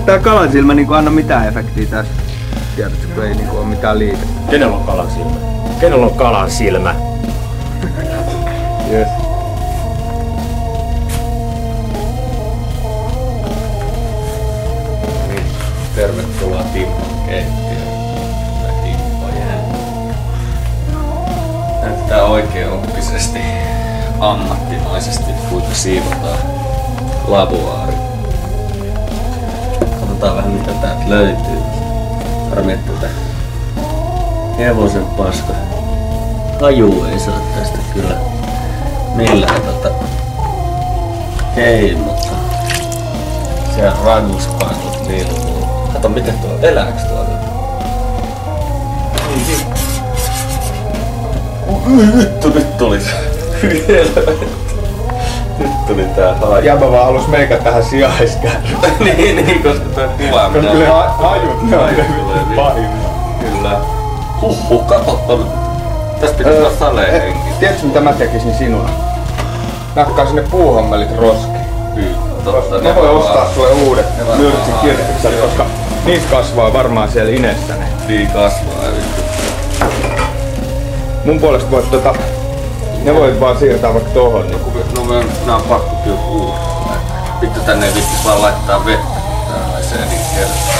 Tää kalasilmä niinku anna mitään efektiä tässä. Tiedätkö, kun ei niinku oo mitään liikettä. Kenellä on kalasilmä? Kenellä on kalasilmä? Yes. Tervetuloa Timpon keittiöön. Näyttää oikeaoppisesti, ammattimaisesti, kuinka siivotaan lavuaari. Katsotaan vähän mitä täältä löytyy. Harmi, että tätä hevosen paska haju ei saa tästä kyllä millään ei, mutta siellä rannuspannut liiluu. Kato miten tuolla elääks tuolla? Vittu, nyt tuli nyt tuli tää haju. Jäbä vaan halus meikä tähän sijaiskärryyn. niin, koska toi kuva koska kyllä hajut ne on pahimmat. Kyllä. Kato. Tästä pitäis olla saleen henki. Tiedätkö mitä mä tekisin sinua? Nakkaa sinne puuhommelit roskiin. Mä voin ostaa sulle uudet myrtsikirpikset, koska niissä kasvaa varmaan siellä inessä ne. Niin kasvaa. Mun puolesta voit ne voit vaan siirtää vaikka tohon. Nää on pakko kyllä uudestaan. Vittu tänne ei vittis vaan laittaa vettä. Tällaiseen niin kertaa.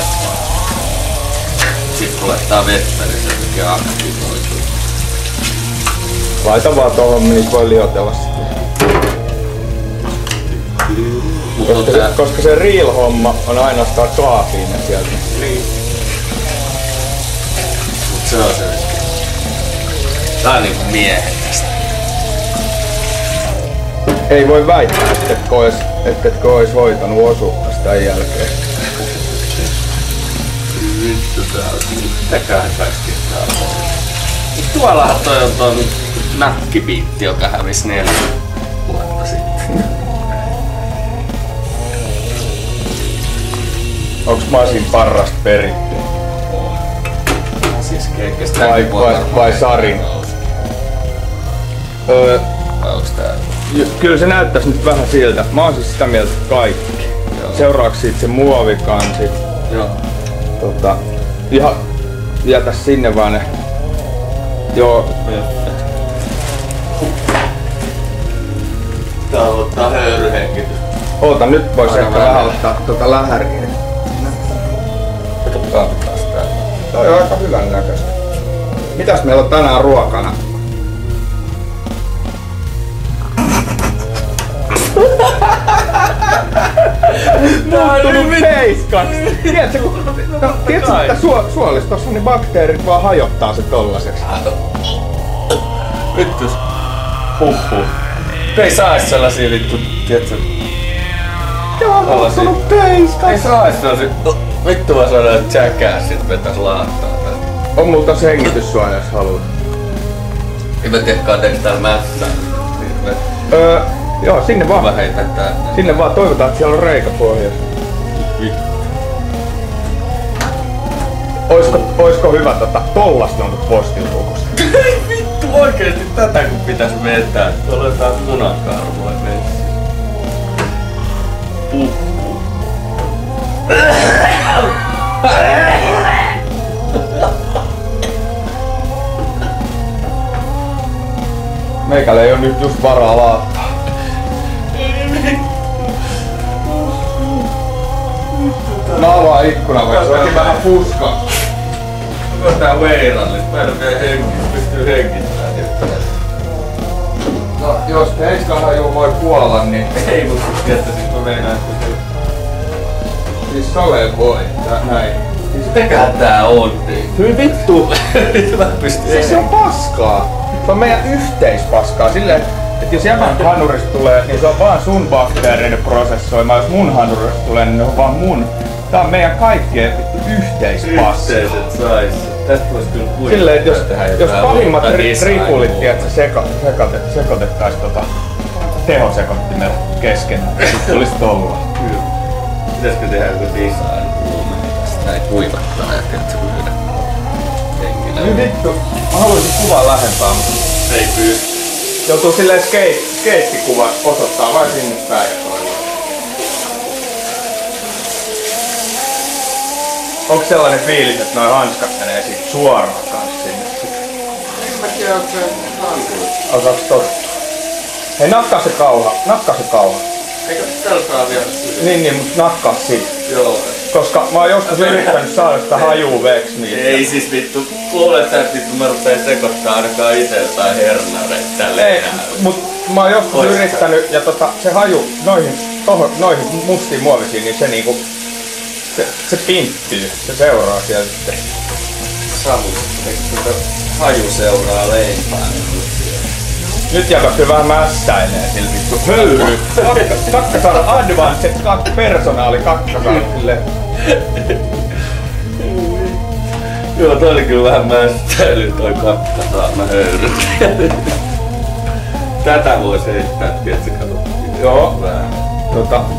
Sitten kun laittaa vettä, niin se tekee aktivoituu. Laita vaan tohon, niin voi liotella sitten. Koska se real-homma on ainoastaan kaafiina sieltä. Niin. Mut se on se riski. Tää on niinku miehekästä. Ei voi väittää, ettetkö ois hoitanut osuuttas tän jälkeen. Vittu tää on. Mitäköhän kaikki tää on? Tuollahan toi on ton nakkibiitti, joka hävisi 4 vuotta sitten. Onks Masin parrasta peritty? Siis vai Sarin? Vai onks tää? Kyllä se näyttäis nyt vähän siltä. Mä oon siis sitä mieltä kaikki. Joo. Seuraavaksi siitä se muovikansi. Joo. Ihan jätä sinne vaan ne. Joo. Tää ottaa höyryhengitys. Oota, nyt vois ehkä vähän ottaa lähäriä. Katsotaan taas tää. Toi on aika hyvän näköistä. Mitäs meillä on tänään ruokana? Muuttunut peiskaksi! Tiedätkö, että suolistossa niin bakteerit vaan hajottaa se tollaseksi? Vittus. Huhhuh. Ei sais sellasia vittu, tiedätkö? Joo, on muuttunut peiskaksi! Ei sais sellasia. Vittu vaan saadaan jackassit vetäis laattaa tästä. On mulla tos hengityssuoja, jos haluat. En mä tiedä kateeks täällä mättää. Joo, sinne vaan. Mä heitän tää. Sinne vaan, toivotaan, että siellä on reikä pohjassa. Oisko hyvä tollasta on postiluukusta? Vittu oikeesti tätä kun pitäis vetää. Tuolla on jotain munakarvoa messissä. Meikällä ei oo nyt just varaa laattaa. Mä avaan ikkunan, vaikka se onkin vähän fuska. Onko tää veirallista? Mä en vielä pystyy hengittämään nyt. No, jos peiskahaju voi kuolla, niin ei mut tiettäisin kun meinaa, että se... Siis Sole voi, näin. Siis mitäköhän tää on niin? Hyi vittu! Mä pystyn Siis se on paskaa. Se on meidän yhteispaskaa silleen, että jos jämän hanurista tulee, niin se on vaan sun bakteereiden prosessoima. Jos mun hanurista tulee, niin ne on vaan mun. Tää on meidän kaikkien yhteispaskaa. Yhteiset sais. Tästä vois kyllä kuinka silleen, että jos pahimmat ripulit sekoitettais tehosekottimella keskenään, sit tulis tolla. Kyllä. Pitäisikö tehdä joku design kuume tästä näin kuivattaa ja tiedätkö myydä henkilöä? Nyt vittu, mä haluaisin kuvaa lähempää, mutta ei pysty. Joutuu silleen skeittikuva osoittaa vain sinne päin ja toivoo. Onks sellainen fiilis, että noi hanskat menee siitä suoraan kans sinne? Mä tiedän, onko se hankala. Osaaks tosta? Hei, nakkaa se kauha. Eikö täällä saa vielä syödä? Niin, mut nakkaa siitä. Joo. Koska mä oon joskus yrittänyt saada sitä hajuu veksi niistä. Ei siis vittu, luulet sä, että vittu mä rupeen sekoittaa ainakaan ite jotain hernareita tälle Ei, mut mä oon joskus yrittänyt ja se haju noihin mustiin muovisiin, niin se niinku se pinttyy, se seuraa sieltä sitten. Haju seuraa leipää. Nyt jäbä kyllä vähän mässäilee sillä vittu höyry. Kakkasaara advanced personaali kakkasaara silleen. Joo, toi oli kyllä vähän mästäily toi kakkasaarna höyry. Tätä vois heittää, tietsä, kato. Joo.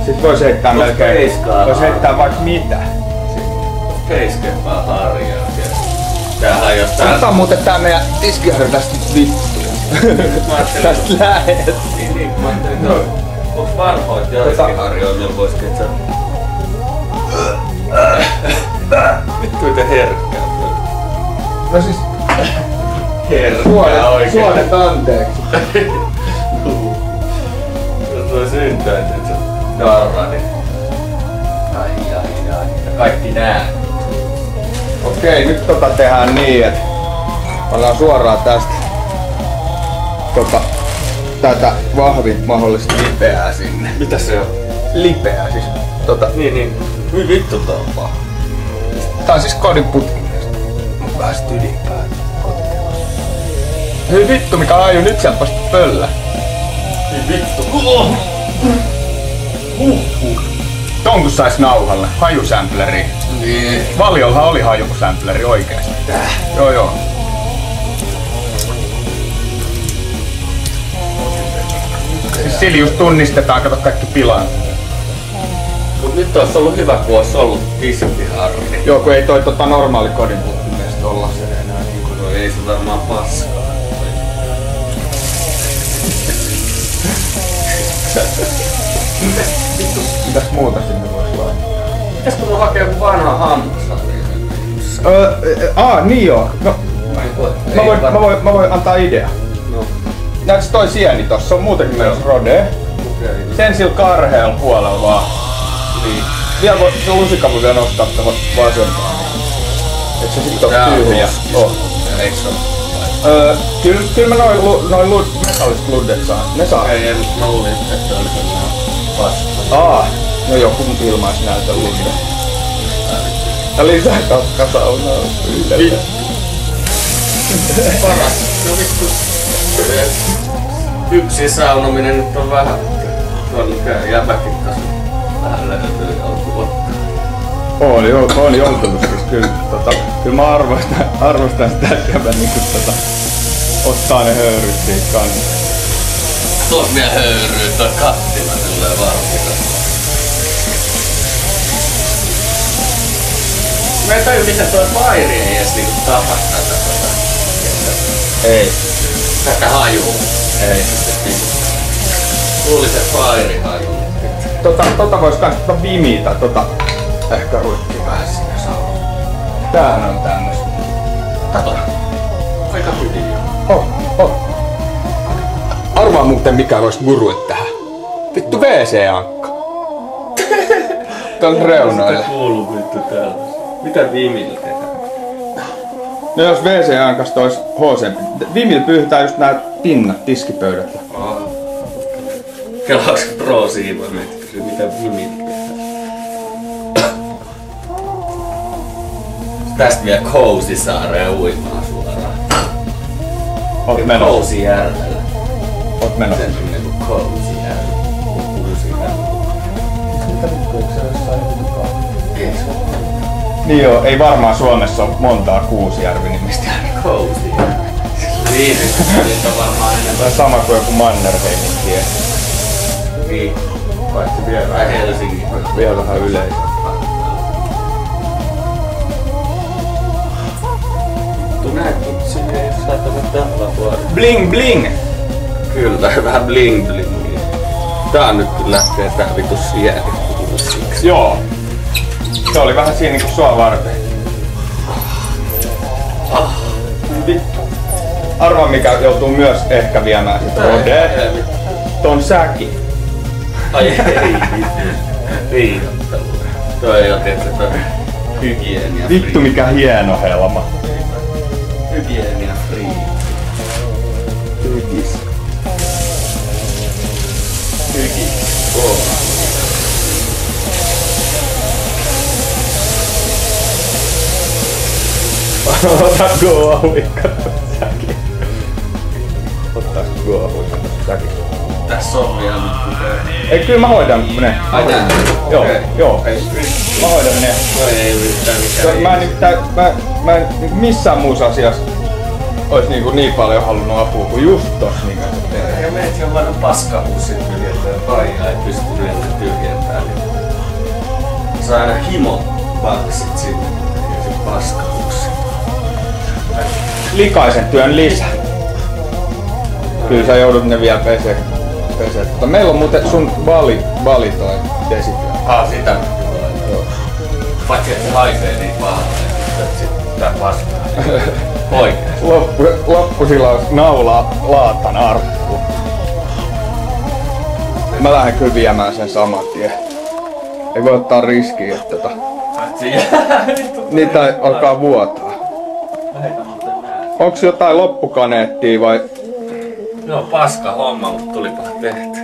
Sit vois heittää melkein. Vois heittää vaikka mitä. Keiskempää harjaa siellä. Tämähän jos tää... Otetaan muuten tää meidän tiskiharjo tästä vittu. Tästä lähet. Niin, mä ajattelin, onks vanhoit tiskiharjoja, millä vois ketsää? Vittu miten herkkää. No siis... Herkkää oikein. Suonet anteeksi. Jos toi syntäisi, et sä darra, niin... Ai. Kaikki nää. Okei, nyt tehdään niin, että ollaan suoraan tästä tätä vahvin mahdollista lipeää sinne. Mitä se on? Lipeää siis. Niin. Hyi vittu tää on paha. Tää on siis kodin putkimista. Mut vähän sit ydinpää. Hyi vittu, mikä aju nyt sieltä vasta pöllä. Hyi vittu. Ton kun sais nauhalle, hajusämpleri. Niin. Valjollahan oli hajusämpleri oikeesti. Joo. Siis sillä just tunnistetaan, kato kaikki pilaan. Mut nyt ois ollut hyvä, kun ois ollut tiskiharri. Joo, kun ei toi normaali kodin putkimista olla se enää niinku. No ei se varmaan paskaa. Mitäs muuta sinne vois laittaa? Pitäisikö mun hakea joku vanha hammasharja? Niin joo. No, mä voin antaa idea. No. Näetkö toi sieni tossa? Se on muutenkin myös rode. Sen sillä karheella puolella vaan. Niin. Vielä se lusikka voi vielä nostaa tohon vasempaan. Et se sit oo tyhjä. Eiks oo? Kyllä mä noin metalliset luddet saan. Ne saa. Ei, mut mä luulin, että oli sellainen vasta. No joku ilmaisnäytön ludde. Ja lisää kakkasaunaa ylellä. Paras. No vittu. Yksin saunominen nyt on vähän. Tuolla jäbäkin taas vähän lähdetty alkuvuotta. On joutunut siis kyllä. Kyllä mä arvostan sitä, että jäbä niinku ottaa ne höyryt siitä kanssa. Tuos vielä höyryy toi kattila silleen varmita. Mä en tajua miten toi Fairi ei edes niinku tapa tätä. Ei. Tätä hajuu. Ei. Luulis, että Fairi hajuu. Vois kans vimitä, ehkä ruikki vähän sinne saa. Tämähän on tämmöstä. Kato. Aika hyvin. Arvaa muuten mikä vois muruit tähän. Vittu WC-ankka. Tän reunoille. Mitä kuuluu vittu täällä? Mitä Vimillä tehdään? No jos WC-ankasta ois HC. Vimillä pyyhitään just nää pinnat, tiskipöydät. Kelaaks Pro Siivoimet kysyy mitä Vimillä tehdään? Tästä vielä Kousisaareen uimaan suoraan. Oot menossa. Kousijärvellä. Oot menossa. Sen niminen kuin Kousijärvi. Mitä vittu, eikö se jossain hyvin? Ei se ole. Niin joo, ei varmaan Suomessa ole montaa Kuusijärvi-nimistä. Kousijärvi. Niin, nyt on varmaan enemmän. Tai sama kuin joku Mannerheimin tie. Niin. Paitsi vielä Tai Helsingin. Vielä vähän yleisö. Tu näet mut sinne, jos sä tämmönen tällä puolella. Bling bling! Kyllä, vähän bling bling. Tää on nyt kyllä lähtee tää vitu sieni. Joo. Se oli vähän siinä niinku sua varten. Vittu. Arvaa mikä joutuu myös ehkä viemään sit Rode. Ton säkin. Ai ei vittu. Viinottelu. Toi ei oo tietysti toi hygienia. Vittu mikä hieno helma. Hygienia free. Hygis. Ota Go-Ahuikka säkin. Ottais Go-Ahuikka säkin. Tässä on vielä nyt kuten... Ei kyllä mä hoidan ne. Ai tää? Joo, Okay. joo. Mä hoidan ne. No ei yhtään mikään. Mä en missään muussa asiassa ois niin paljon halunnut apua kuin just tossa niin kanssa tehdä. Ja meitä on vain paskahussit tyhjentää ja paijaa ei pysty yleensä tyhjentää. Saa aina himo-baksit sinne ja sit paskahussit. Likaisen työn lisä. Kyllä sä joudut ne vielä pesee. Meillä on muuten sun bali toi desityö. Sitä mä kyllä. Joo. Vaikka se haisee niin pahalle, että sit tää paskaa. Oikeesti. Loppusilaus naulaa laatan arkkuun. Mä lähden kyllä viemään sen saman tien. Ei voi ottaa riskiä, että niitä alkaa vuotaa. Onks jotain loppukaneettia vai? No paska homma, mut tulipa tehty.